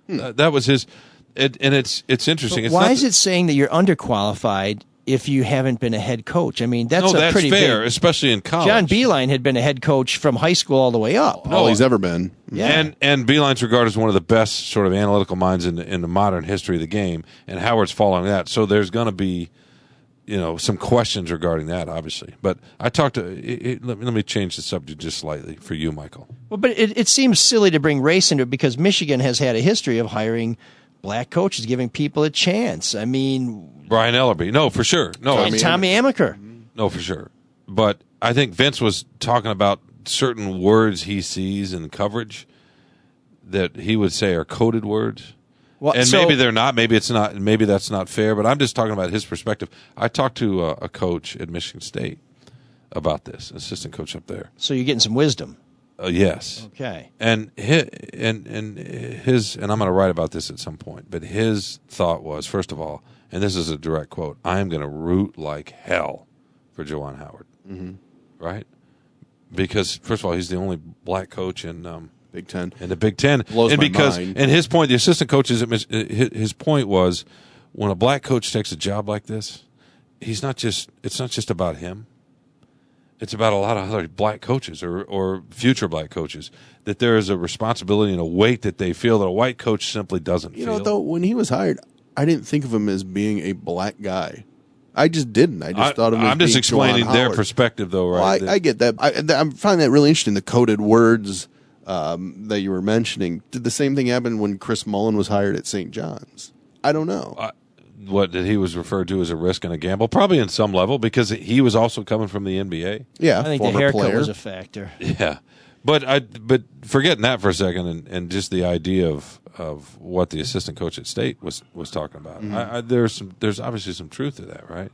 That was his, and it's interesting. But why is it saying that you're underqualified if you haven't been a head coach? I mean, that's pretty fair, especially in college. John Beeline had been a head coach from high school all the way up. All he's ever been. Yeah. And Beeline's regarded as one of the best sort of analytical minds in the modern history of the game, and Howard's following that. So there's going to be, some questions regarding that, obviously. But I talked to let me change the subject just slightly for you, Michael. Well, but it seems silly to bring race into it because Michigan has had a history of hiring black coaches, giving people a chance. I mean, Brian Ellerby, no, for sure, no, and Tommy Amaker, no, for sure. But I think Vince was talking about certain words he sees in coverage that he would say are coded words. Well, and maybe they're not. Maybe it's not. Maybe that's not fair. But I'm just talking about his perspective. I talked to a coach at Michigan State about this, assistant coach up there. So you're getting some wisdom. Yes. Okay. And his and I'm going to write about this at some point. But his thought was, first of all, and this is a direct quote: "I am going to root like hell for Juwan Howard." Mm-hmm. Right? Because first of all, he's the only black coach in Big Ten. In the Big Ten. Blows my mind. And his point, the assistant coaches, his point was, when a black coach takes a job like this, it's not just about him. It's about a lot of other black coaches or future black coaches, that there is a responsibility and a weight that they feel that a white coach simply doesn't feel. Though, when he was hired, I didn't think of him as being a black guy. I just didn't. I just thought of him as I'm just being explaining Juwan their Howard. Perspective, though, right? Well, I get that. I find that really interesting, the coded words that you were mentioning. Did the same thing happen when Chris Mullen was hired at St. John's? I don't know. What he was referred to as a risk and a gamble, probably in some level, because he was also coming from the NBA. Yeah, I think the haircut was a factor. Yeah, But forgetting that for a second, and just the idea of what the assistant coach at State was talking about. There's obviously some truth to that, right?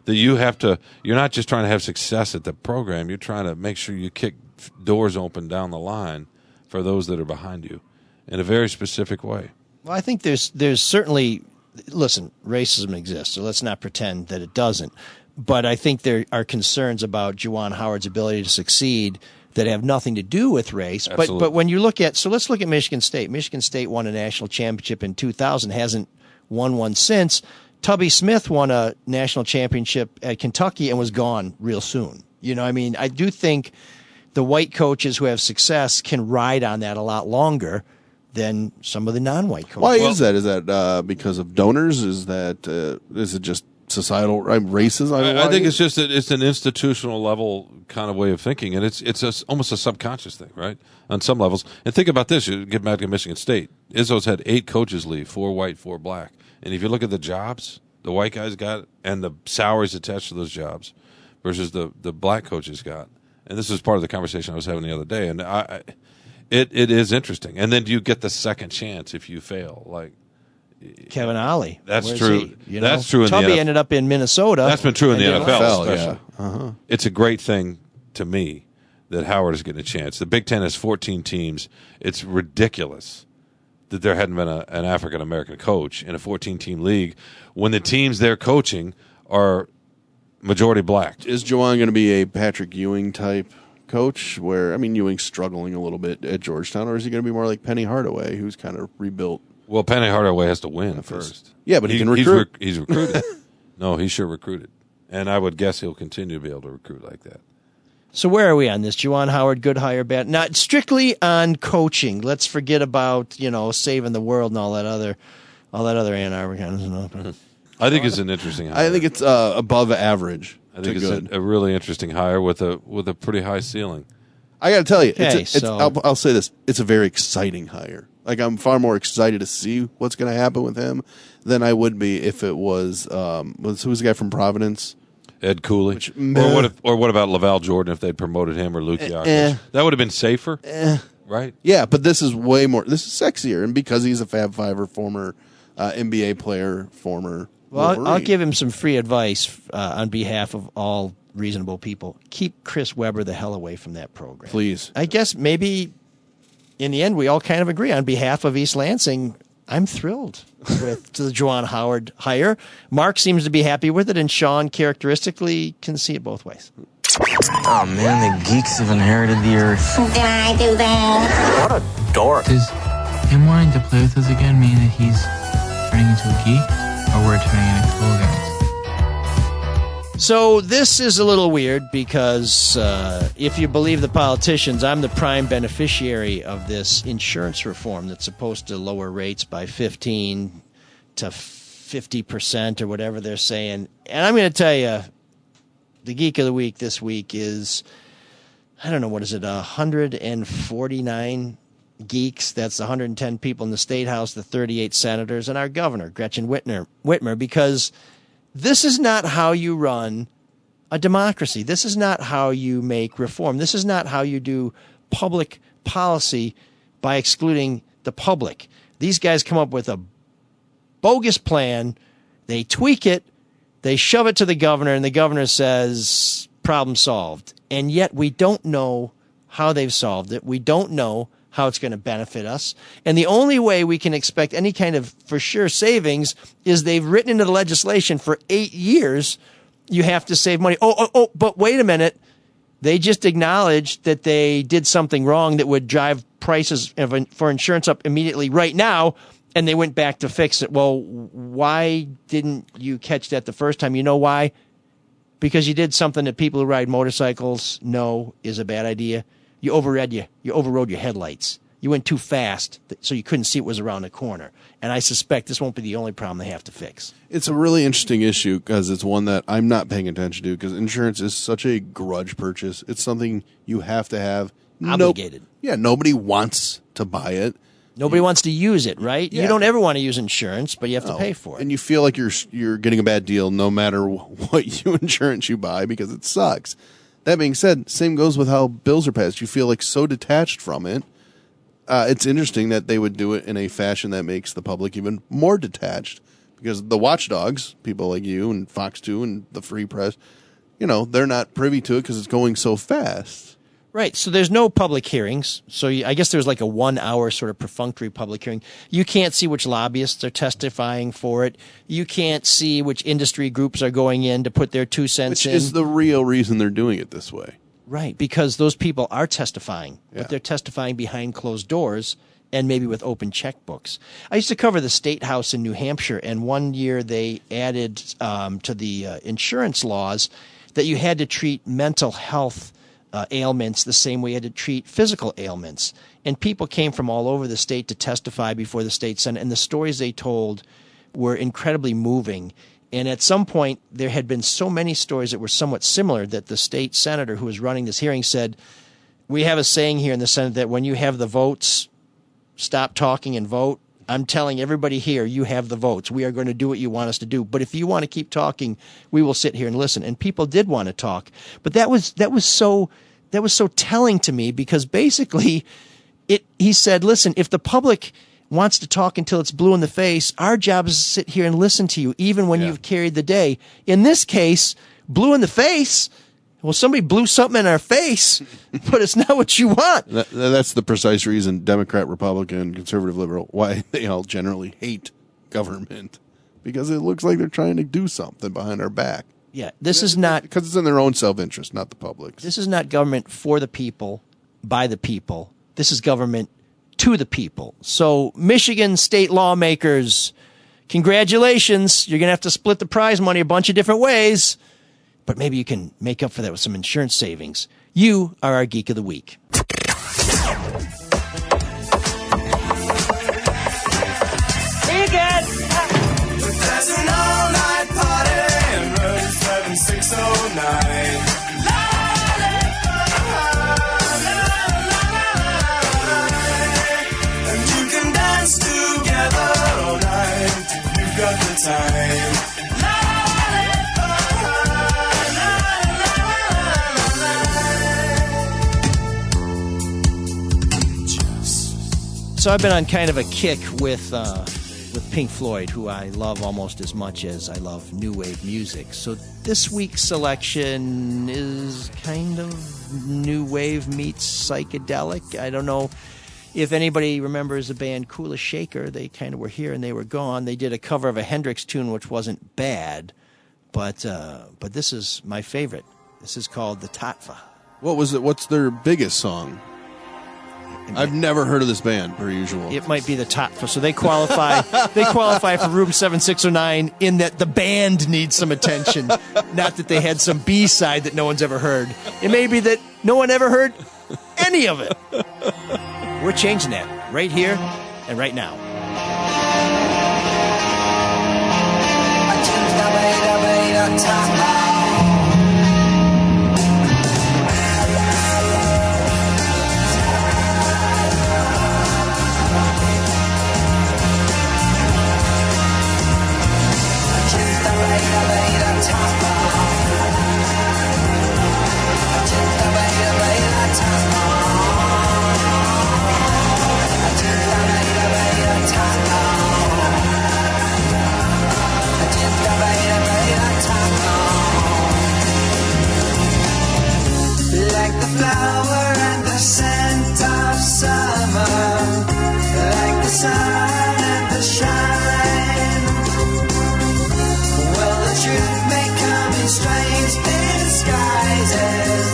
That you're not just trying to have success at the program. You're trying to make sure you kick doors open down the line for those that are behind you in a very specific way. Well, I think there's certainly, listen, racism exists, so let's not pretend that it doesn't. But I think there are concerns about Juwan Howard's ability to succeed that have nothing to do with race. But when you look at, so let's look at Michigan State. Michigan State won a national championship in 2000, hasn't won one since. Tubby Smith won a national championship at Kentucky and was gone real soon. I do think the white coaches who have success can ride on that a lot longer than some of the non-white coaches. Why is that? Is that because of donors? Is it just societal racism? I think it's just that it's an institutional level kind of way of thinking, and it's almost a subconscious thing, right? On some levels. And think about this: you get back to Michigan State. Izzo's had 8 coaches leave, 4 white, 4 black. And if you look at the jobs the white guys got and the salaries attached to those jobs versus the black coaches got, and this is part of the conversation I was having the other day, and it is interesting. And then you get the second chance if you fail, like Kevin Ollie. That's true. That's true. Tubby ended up in Minnesota. That's been true in the NFL, especially. Yeah. Uh-huh. It's a great thing to me that Howard is getting a chance. The Big Ten has 14 teams. It's ridiculous that there hadn't been an African-American coach in a 14-team league when the teams they're coaching are majority black. Is Juwan going to be a Patrick Ewing type coach where, Ewing's struggling a little bit at Georgetown, or is he going to be more like Penny Hardaway, who's kind of rebuilt? Well, Penny Hardaway has to win first. Yeah, but he can recruit. He's recruited. No, he's sure recruited. And I would guess he'll continue to be able to recruit like that. So where are we on this? Juwan Howard, good hire, bad? Not strictly on coaching. Let's forget about, saving the world and all that other Ann Arbor kind of stuff. I think it's an interesting hire. I think it's above average. I think it's a really interesting hire with a pretty high ceiling. I got to tell you, Okay, I'll say this: it's a very exciting hire. Like, I'm far more excited to see what's going to happen with him than I would be if it was who's the guy from Providence? Ed Cooley. Or what about Laval Jordan if they'd promoted him, or Luke Yakic? That would have been safer, right? Yeah, but this is way more. This is sexier, and because he's a Fab Fiver, former NBA player, former. Well, I'll give him some free advice on behalf of all reasonable people. Keep Chris Webber the hell away from that program, please. I guess maybe in the end we all kind of agree on behalf of East Lansing. I'm thrilled with the Juwan Howard hire. Mark seems to be happy with it, and Sean characteristically can see it both ways. Oh, man, the geeks have inherited the earth. Did I do that? What a dork. Does him wanting to play with us again mean that he's turning into a geek, or we're turning into cool guys? So this is a little weird because if you believe the politicians, I'm the prime beneficiary of this insurance reform that's supposed to lower rates by 15 to 50% or whatever they're saying. And I'm going to tell you, the Geek of the Week this week is, I don't know, what is it, 149 geeks. That's 110 people in the State House, the 38 senators, and our governor, Gretchen Whitmer, because this is not how you run a democracy. This is not how you make reform. This is not how you do public policy by excluding the public. These guys come up with a bogus plan. They tweak it. They shove it to the governor, and the governor says, problem solved. And yet we don't know how they've solved it. We don't know how it's going to benefit us. And the only way we can expect any kind of for sure savings is they've written into the legislation for 8 years, you have to save money. But wait a minute. They just acknowledged that they did something wrong that would drive prices for insurance up immediately right now, and they went back to fix it. Well, why didn't you catch that the first time? You know why? Because you did something that people who ride motorcycles know is a bad idea. You overrode your headlights. You went too fast, so you couldn't see what was around the corner. And I suspect this won't be the only problem they have to fix. It's a really interesting issue because it's one that I'm not paying attention to because insurance is such a grudge purchase. It's something you have to have. Obligated. Nobody wants to buy it. Nobody wants to use it, right? Yeah. You don't ever want to use insurance, but you have to pay for it. And you feel like you're getting a bad deal no matter what insurance you buy because it sucks. That being said, same goes with how bills are passed. You feel like so detached from it. It's interesting that they would do it in a fashion that makes the public even more detached, because the watchdogs, people like you and Fox 2 and the Free Press, they're not privy to it because it's going so fast. Right. So there's no public hearings. So I guess there's like a 1 hour sort of perfunctory public hearing. You can't see which lobbyists are testifying for it. You can't see which industry groups are going in to put their 2 cents in. Which is the real reason they're doing it this way. Right. Because those people are testifying, but they're testifying behind closed doors and maybe with open checkbooks. I used to cover the State House in New Hampshire, and one year they added to the insurance laws that you had to treat mental health ailments the same way you had to treat physical ailments. And people came from all over the state to testify before the state Senate, and the stories they told were incredibly moving. And at some point, there had been so many stories that were somewhat similar that the state senator who was running this hearing said, we have a saying here in the Senate that when you have the votes, stop talking and vote. I'm telling everybody here, you have the votes. We are going to do what you want us to do. But if you want to keep talking, we will sit here and listen. And people did want to talk. But that was so telling to me, because basically he said, listen, if the public wants to talk until it's blue in the face, our job is to sit here and listen to you, even when you've carried the day. In this case, blue in the face, well, somebody blew something in our face, but it's not what you want. That's the precise reason Democrat, Republican, Conservative, Liberal, why they all generally hate government, because it looks like they're trying to do something behind our back. Yeah, this is not... Because it's in their own self-interest, not the public's. This is not government for the people, by the people. This is government to the people. So, Michigan state lawmakers, congratulations. You're going to have to split the prize money a bunch of different ways, but maybe you can make up for that with some insurance savings. You are our Geek of the Week. There's an all-night party in room 7609. And you can dance together all night if you've got the time. So I've been on kind of a kick with Pink Floyd, who I love almost as much as I love new wave music. So this week's selection is kind of new wave meets psychedelic. I don't know if anybody remembers the band Kula Shaker. They kind of were here and they were gone. They did a cover of a Hendrix tune, which wasn't bad, but this is my favorite. This is called the Tatva. What was it? What's their biggest song? I've never heard of this band, per usual. It might be the Tatva. So they qualify. They qualify for Room 7609 in that the band needs some attention, not that they had some B-side that no one's ever heard. It may be that no one ever heard any of it. We're changing that right here and right now. Like the flower and the scent of summer, like the sun and the shine. Well, the truth may come in strange disguises.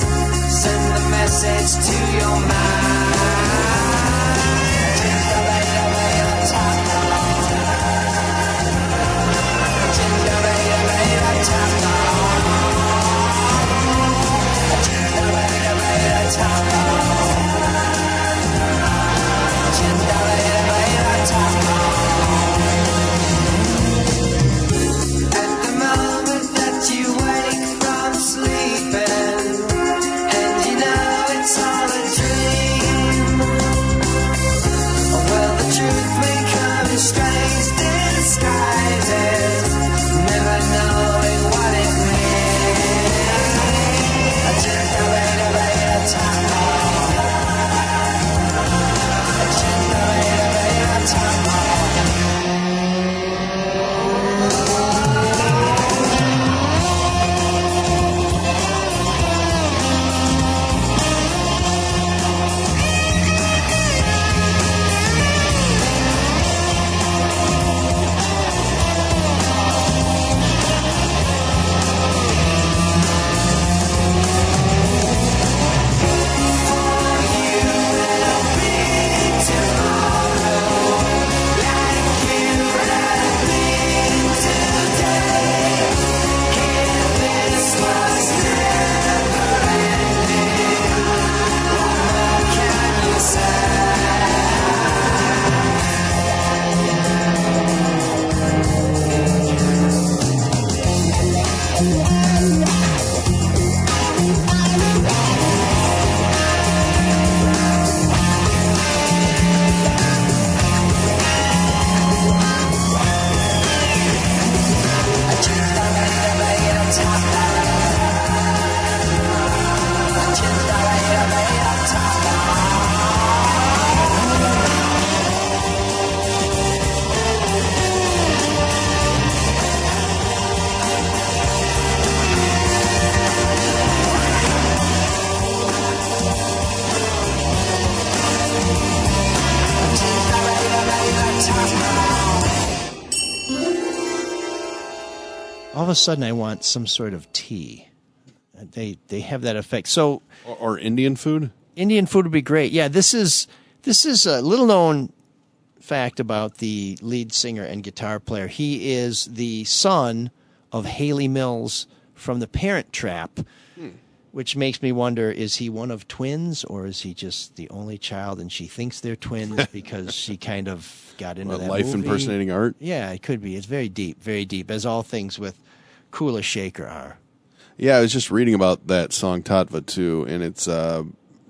Send the message to your mind. At the moment that you wake from sleeping, and you know it's all a dream. Well, the truth may come in strange disguises, never knowing what it means. all of a sudden I want some sort of tea. They have that effect. So or Indian food? Indian food would be great. Yeah, this is a little known fact about the lead singer and guitar player. He is the son of Haley Mills from The Parent Trap, which makes me wonder, is he one of twins or is he just the only child and she thinks they're twins because she kind of got into that life movie? Impersonating art? Yeah, it could be. It's very deep, as all things with Kula Shaker are. Yeah, I was just reading about that song Tatva too, and it's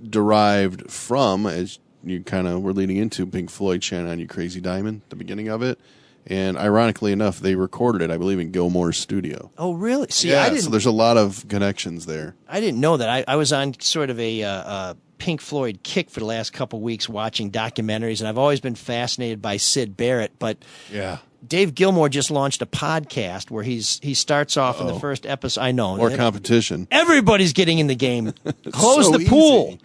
derived from, as you kind of were leading into, Pink Floyd Shine On You Crazy Diamond, the beginning of it. And ironically enough, they recorded it, I believe, in Gilmore's studio. Oh, really? See, yeah, so there's a lot of connections there. I didn't know that. I was on sort of a Pink Floyd kick for the last couple of weeks watching documentaries, and I've always been fascinated by Syd Barrett. But yeah, Dave Gilmour just launched a podcast where he starts off in the first episode. I know. More competition. Everybody's getting in the game. Close so the pool.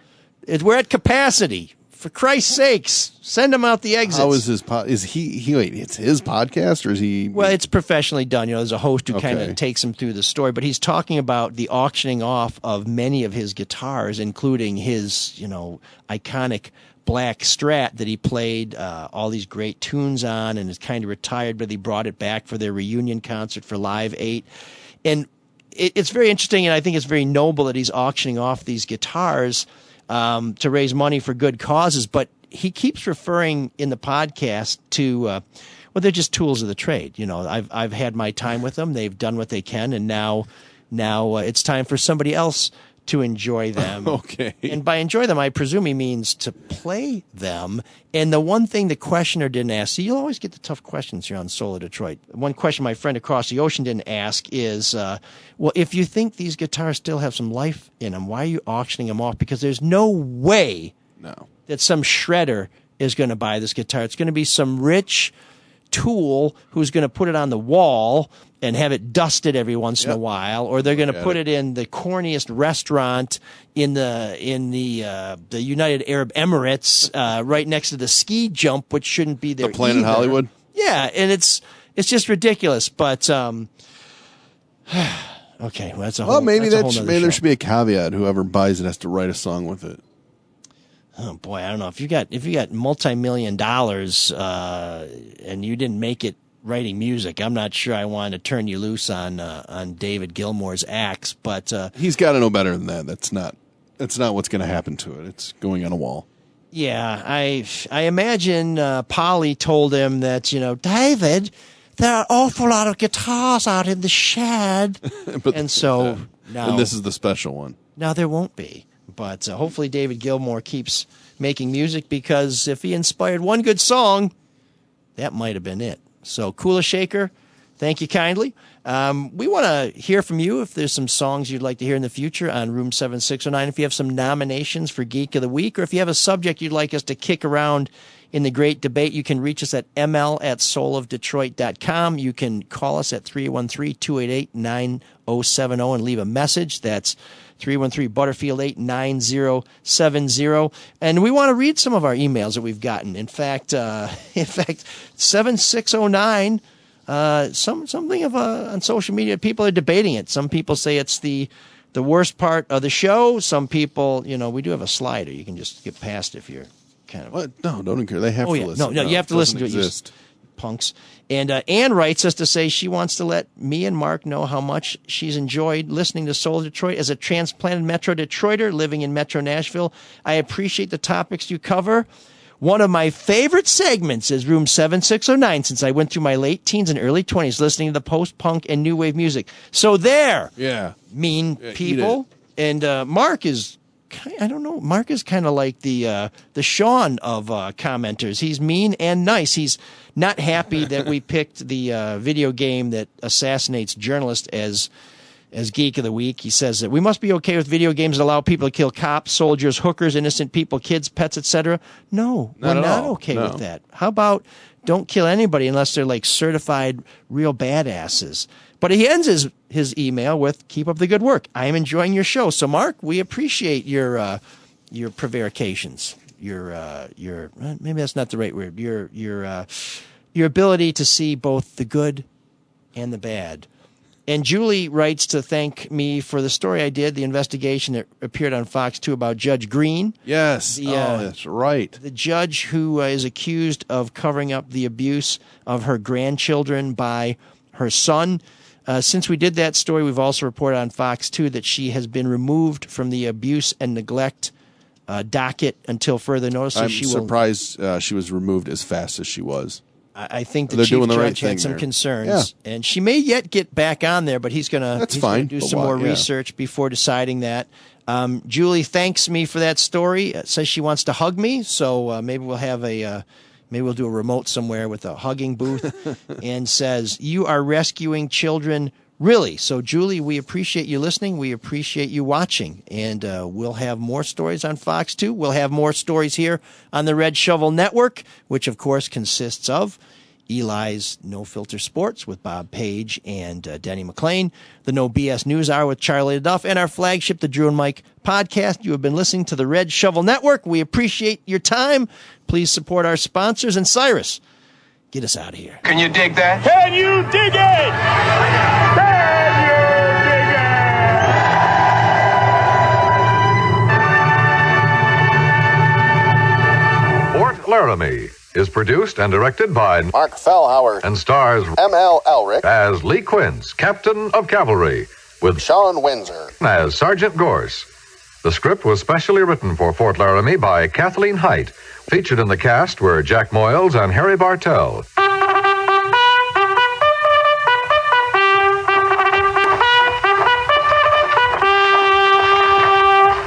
easy. We're at capacity. For Christ's sakes, send him out the exits. How is his is he wait, it's his podcast or is he? Well, it's professionally done. You know, there's a host who kind Okay. of takes him through the story, but he's talking about the auctioning off of many of his guitars, including his, iconic black Strat that he played all these great tunes on and is kind of retired, but he brought it back for their reunion concert for Live 8. And it's very interesting, and I think it's very noble that he's auctioning off these guitars to raise money for good causes, but he keeps referring in the podcast to, they're just tools of the trade. I've had my time with them; they've done what they can, and now it's time for somebody else to enjoy them. Okay, and by enjoy them, I presume he means to play them. And the one thing the questioner didn't ask, see, you'll always get the tough questions here on Soul of Detroit. One question my friend across the ocean didn't ask is, if you think these guitars still have some life in them, why are you auctioning them off? Because there's no way that some shredder is going to buy this guitar. It's going to be some rich tool who's going to put it on the wall and have it dusted every once in a while, or they're going to put it in the corniest restaurant in the United Arab Emirates, right next to the ski jump, which shouldn't be there. The Planet either. Hollywood. Yeah, and it's just ridiculous. But okay, well, that's a whole. Well, maybe that's a whole maybe there show. should be a caveat. Whoever buys it has to write a song with it. Oh boy, I don't know if you got multi-million dollars and you didn't make it writing music. I'm not sure I want to turn you loose on David Gilmour's axe, but He's got to know better than that. That's not what's going to happen to it. It's going on a wall. yeah, I imagine Polly told him that David, there are an awful lot of guitars out in the shed, and so now And this is the special one. Now there won't be. But hopefully David Gilmour keeps making music, because if he inspired one good song, that might have been it. So Kula Shaker, thank you kindly. We want to hear from you if there's some songs you'd like to hear in the future on Room 7609. If you have some nominations for Geek of the Week, or if you have a subject you'd like us to kick around in the great debate, you can reach us at ml@soulofdetroit.com. You can call us at 313-288-9070 and leave a message. That's 313-Butterfield-89070. And we want to read some of our emails that we've gotten. In fact, 7609, something of on social media, people are debating it. Some people say it's the worst part of the show. Some people, we do have a slider. You can just get past it if you're kind of... What? No, don't even care. They have to listen. No, you have to listen to it. Exist. Punks. And Ann writes us to say she wants to let me and Mark know how much she's enjoyed listening to Soul of Detroit as a transplanted Metro Detroiter living in Metro Nashville. I appreciate the topics you cover. One of my favorite segments is Room 7609, since I went through my late teens and early 20s listening to the post-punk and new wave music. So there, mean people. And Mark is... I don't know. Mark is kind of like the Sean of commenters. He's mean and nice. He's not happy that we picked the video game that assassinates journalists as Geek of the Week. He says that we must be okay with video games that allow people to kill cops, soldiers, hookers, innocent people, kids, pets, etc. No, we're not okay with that. How about don't kill anybody unless they're like certified real badasses? But he ends his email with, keep up the good work. I am enjoying your show. So, Mark, we appreciate your prevarications, your maybe that's not the right word, your ability to see both the good and the bad. And Julie writes to thank me for the story I did, the investigation that appeared on Fox 2 about Judge Green. Yes, that's right. The judge who is accused of covering up the abuse of her grandchildren by her son. Since we did that story, we've also reported on Fox 2 that she has been removed from the abuse and neglect docket until further notice. So I'm surprised she was removed as fast as she was. I think the They're chief doing the right judge had thing some there. concerns, and she may yet get back on there, but he's going to do some more research before deciding that. Julie thanks me for that story. Says she wants to hug me, so maybe we'll have maybe we'll do a remote somewhere with a hugging booth. And says, you are rescuing children, really. So, Julie, we appreciate you listening. We appreciate you watching. And we'll have more stories on Fox 2. We'll have more stories here on the Red Shovel Network, which, of course, consists of Eli's No Filter Sports with Bob Page and Denny McClain, the No BS News Hour with Charlie Duff, and our flagship, the Drew and Mike podcast. You have been listening to the Red Shovel Network. We appreciate your time. Please support our sponsors. And Cyrus, get us out of here. Can you dig that? Can you dig it? Fort Laramie is produced and directed by Mark Fellhauer and stars M.L. Elric as Lee Quince, Captain of Cavalry, with Sean Windsor as Sergeant Gorse. The script was specially written for Fort Laramie by Kathleen Height. Featured in the cast were Jack Moyles and Harry Bartell.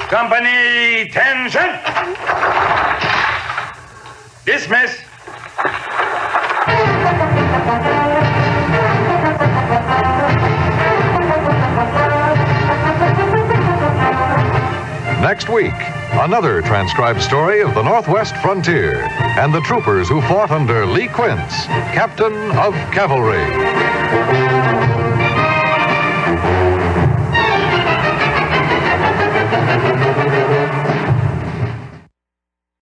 Company, tension! Dismiss! Next week, another transcribed story of the Northwest frontier and the troopers who fought under Lee Quince, Captain of Cavalry.